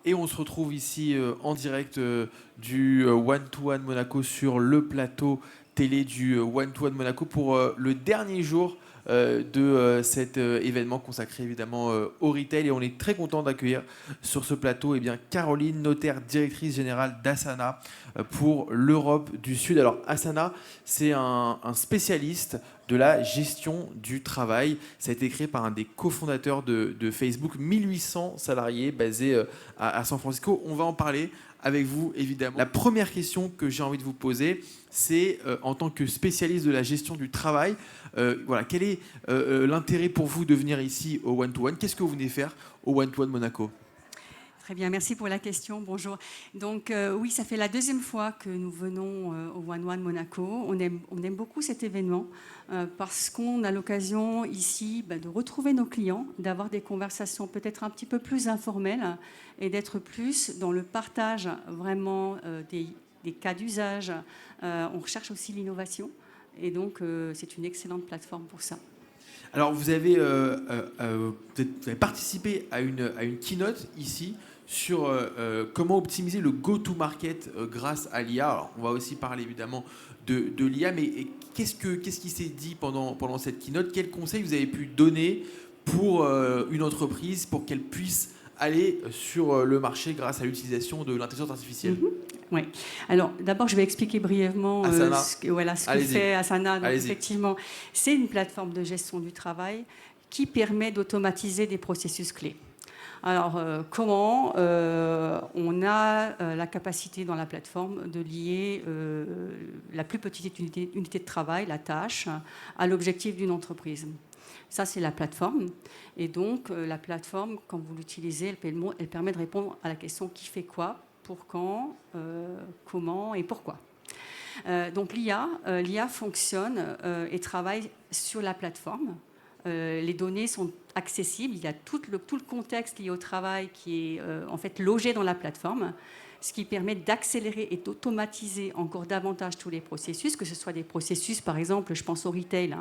Et on se retrouve ici en direct du One to One Monaco sur le plateau télé du One to One Monaco pour le dernier jour de cet événement consacré évidemment au retail. Et on est très content d'accueillir sur ce plateau Caroline, notaire directrice générale d'Asana pour l'Europe du Sud. Alors Asana, c'est un spécialiste de la gestion du travail. Ça a été créé par un des cofondateurs de Facebook, 1800 salariés basés à San Francisco. On va en parler avec vous, évidemment. La première question que j'ai envie de vous poser, c'est en tant que spécialiste de la gestion du travail, quel est l'intérêt pour vous de venir ici au One to One? Qu'est-ce que vous venez faire au One to One Monaco? Très bien, merci pour la question. Bonjour. Donc oui, ça fait la deuxième fois que nous venons au One One Monaco. On aime beaucoup cet événement parce qu'on a l'occasion ici de retrouver nos clients, d'avoir des conversations peut-être un petit peu plus informelles et d'être plus dans le partage vraiment des cas d'usage. On recherche aussi l'innovation et donc c'est une excellente plateforme pour ça. Alors vous avez participé à une keynote ici sur comment optimiser le go-to-market grâce à l'IA. Alors, on va aussi parler évidemment de l'IA, mais qu'est-ce qui s'est dit pendant cette keynote? Quels conseils vous avez pu donner pour une entreprise pour qu'elle puisse aller sur le marché grâce à l'utilisation de l'intelligence artificielle? Oui. Alors, d'abord, je vais expliquer brièvement ce que fait Asana. Donc, effectivement, c'est une plateforme de gestion du travail qui permet d'automatiser des processus clés. Alors, comment on a la capacité dans la plateforme de lier la plus petite unité de travail, la tâche, à l'objectif d'une entreprise. Ça, c'est la plateforme. Et donc, la plateforme, quand vous l'utilisez, elle permet de répondre à la question qui fait quoi, pour quand, comment et pourquoi. Donc, l'IA fonctionne et travaille sur la plateforme. Les données sont accessibles. Il y a tout le contexte lié au travail qui est en fait logé dans la plateforme, ce qui permet d'accélérer et d'automatiser encore davantage tous les processus, que ce soit des processus, par exemple, je pense au retail,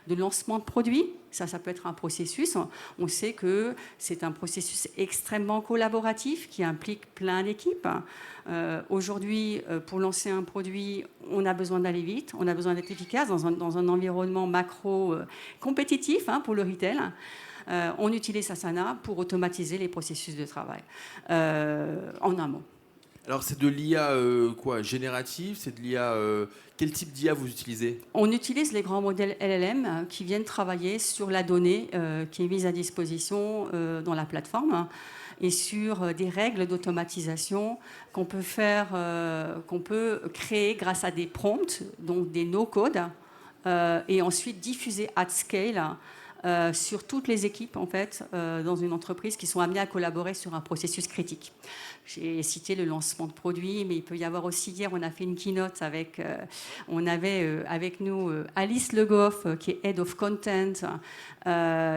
de lancement de produits. Ça peut être un processus. On sait que c'est un processus extrêmement collaboratif qui implique plein d'équipes. Aujourd'hui, pour lancer un produit, on a besoin d'aller vite, on a besoin d'être efficace dans un environnement macro compétitif pour le retail. On utilise Asana pour automatiser les processus de travail en amont. Alors, c'est de l'IA générative? C'est de l'IA... quel type d'IA vous utilisez? On utilise les grands modèles LLM qui viennent travailler sur la donnée qui est mise à disposition dans la plateforme et sur des règles d'automatisation qu'on peut créer grâce à des prompts, donc des no-code, et ensuite diffuser at scale sur toutes les équipes en fait, dans une entreprise qui sont amenées à collaborer sur un processus critique. J'ai cité le lancement de produits, mais il peut y avoir aussi, hier on a fait une keynote on avait avec nous Alice Le Goff qui est Head of Content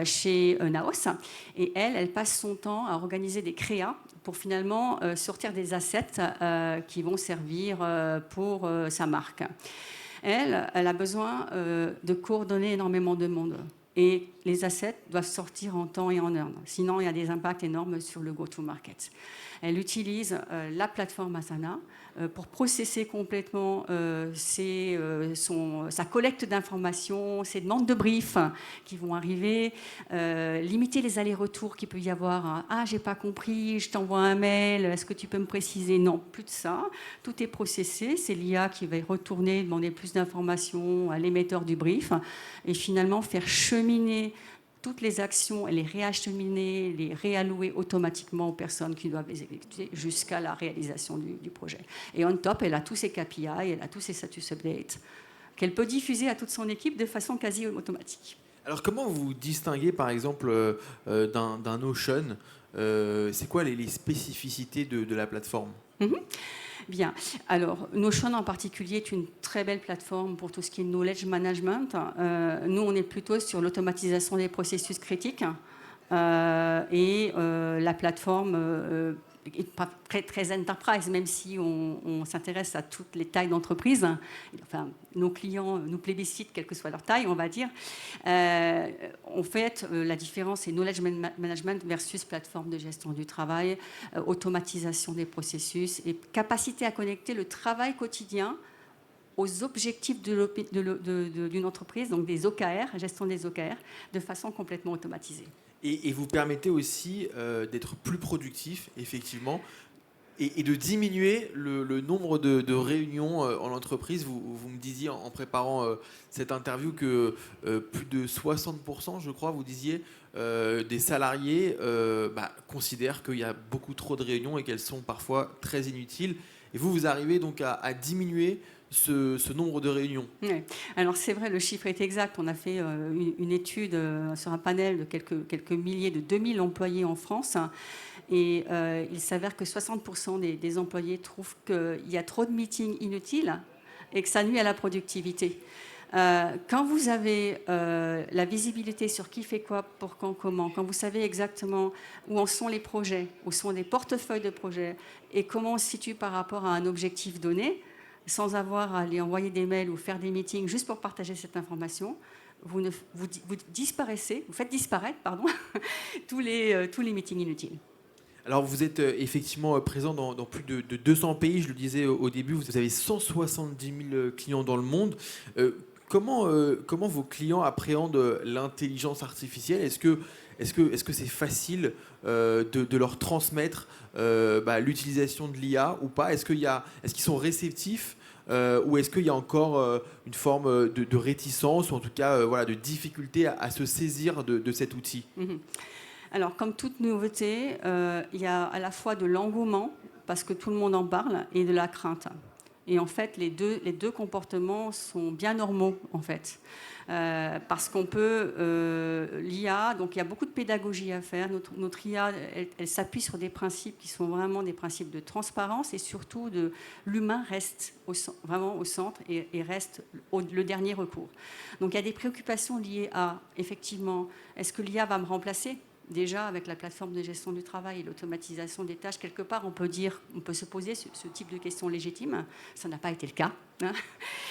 chez Naos, et elle passe son temps à organiser des créas pour finalement sortir des assets qui vont servir pour sa marque. Elle a besoin de coordonner énormément de monde. Et les assets doivent sortir en temps et en heure. Sinon, il y a des impacts énormes sur le go-to-market. Elle utilise la plateforme Asana pour processer complètement sa collecte d'informations, ses demandes de briefs qui vont arriver, limiter les allers-retours qu'il peut y avoir. Ah, j'ai pas compris, je t'envoie un mail, est-ce que tu peux me préciser? Non, plus de ça. Tout est processé. C'est l'IA qui va retourner, demander plus d'informations à l'émetteur du brief et finalement faire cheminer toutes les actions et les réacheminer, les réallouer automatiquement aux personnes qui doivent les exécuter jusqu'à la réalisation du projet. Et on top, elle a tous ses KPI, elle a tous ses status updates qu'elle peut diffuser à toute son équipe de façon quasi automatique. Alors comment vous distinguez par exemple d'un Notion? C'est quoi les spécificités de la plateforme? Bien. Alors, Notion en particulier est une très belle plateforme pour tout ce qui est knowledge management. Nous, on est plutôt sur l'automatisation des processus critiques. La plateforme pas très enterprise, même si on s'intéresse à toutes les tailles d'entreprise. Enfin, nos clients nous plébiscitent, quelle que soit leur taille, on va dire. En fait, la différence, c'est knowledge management versus plateforme de gestion du travail, automatisation des processus et capacité à connecter le travail quotidien aux objectifs d'une entreprise, donc des OKR, gestion des OKR, de façon complètement automatisée. Et vous permettez aussi d'être plus productif, effectivement, et de diminuer le nombre de réunions en entreprise. Vous me disiez en préparant cette interview que plus de 60%, je crois, vous disiez, des salariés considèrent qu'il y a beaucoup trop de réunions et qu'elles sont parfois très inutiles. Et vous arrivez donc à diminuer ce nombre de réunions. Oui. Alors c'est vrai, le chiffre est exact. On a fait une étude sur un panel de quelques milliers, de 2000 employés en France. Et il s'avère que 60% des employés trouvent qu'il y a trop de meetings inutiles et que ça nuit à la productivité. Quand vous avez la visibilité sur qui fait quoi, pour quand, comment, quand vous savez exactement où en sont les projets, où sont les portefeuilles de projets et comment on se situe par rapport à un objectif donné, sans avoir à aller envoyer des mails ou faire des meetings juste pour partager cette information, vous faites disparaître tous les meetings inutiles. Alors vous êtes effectivement présent dans plus de 200 pays, je le disais au début, vous avez 170 000 clients dans le monde. Comment vos clients appréhendent l'intelligence artificielle ? Est-ce que c'est facile de leur transmettre l'utilisation de l'IA ou pas ? Est-ce qu'ils sont réceptifs ou est-ce qu'il y a encore une forme de réticence ou en tout cas de difficulté à se saisir de cet outil ? Alors, comme toute nouveauté, il y a à la fois de l'engouement, parce que tout le monde en parle, et de la crainte. Et en fait, les deux comportements sont bien normaux, en fait. Parce qu'on peut... l'IA, donc il y a beaucoup de pédagogie à faire. Notre IA, elle s'appuie sur des principes qui sont vraiment des principes de transparence et surtout l'humain reste vraiment au centre et reste le dernier recours. Donc il y a des préoccupations liées à, effectivement, est-ce que l'IA va me remplacer ? Déjà, avec la plateforme de gestion du travail et l'automatisation des tâches, quelque part, on peut se poser ce type de questions légitimes. Ça n'a pas été le cas.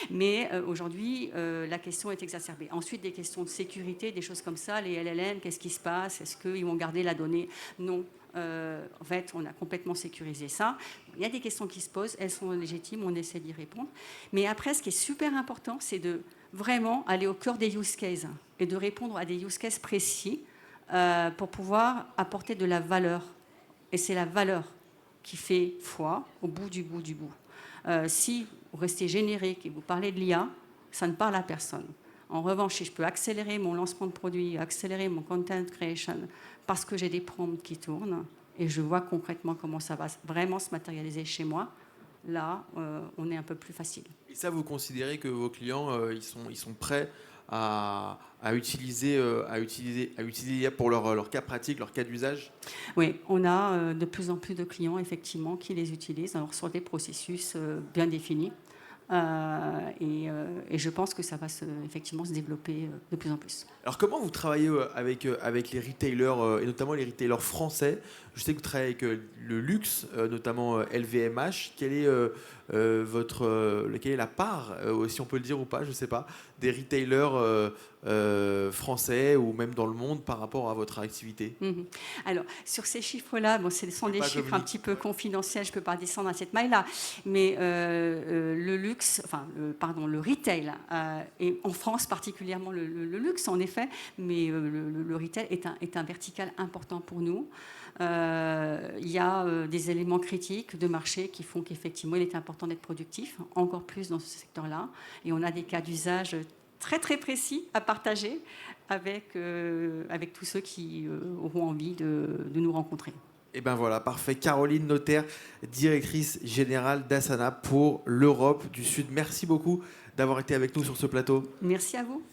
Mais aujourd'hui, la question est exacerbée. Ensuite, des questions de sécurité, des choses comme ça. Les LLM, qu'est-ce qui se passe ? Est-ce qu'ils vont garder la donnée ? Non. En fait, on a complètement sécurisé ça. Il y a des questions qui se posent. Elles sont légitimes. On essaie d'y répondre. Mais après, ce qui est super important, c'est de vraiment aller au cœur des use cases et de répondre à des use cases précis pour pouvoir apporter de la valeur. Et c'est la valeur qui fait foi au bout du bout. Si vous restez générique et vous parlez de l'IA, ça ne parle à personne. En revanche, si je peux accélérer mon lancement de produit, accélérer mon content creation, parce que j'ai des prompts qui tournent, et je vois concrètement comment ça va vraiment se matérialiser chez moi, là, on est un peu plus facile. Et ça, vous considérez que vos clients, ils sont prêts à utiliser l'IA pour leur cas pratique, leur cas d'usage ? Oui, on a de plus en plus de clients, effectivement, qui les utilisent sur des processus bien définis. Et je pense que ça va effectivement se développer de plus en plus. Alors comment vous travaillez avec les retailers, et notamment les retailers français ? Je sais que vous travaillez avec le luxe, notamment LVMH. Quelle est la part, si on peut le dire ou pas, je ne sais pas, des retailers français ou même dans le monde par rapport à votre activité ? Alors, sur ces chiffres-là, ce sont des chiffres un petit peu confidentiels, je ne peux pas descendre à cette maille-là, mais le retail, et en France particulièrement le luxe en effet, mais le retail est un vertical important pour nous. Il y a des éléments critiques de marché qui font qu'effectivement il est important d'être productif, encore plus dans ce secteur-là, et on a des cas d'usage très très précis à partager avec tous ceux qui auront envie de nous rencontrer. Et bien voilà, parfait. Caroline Notaire, directrice générale d'Asana pour l'Europe du Sud. Merci beaucoup d'avoir été avec nous sur ce plateau. Merci à vous.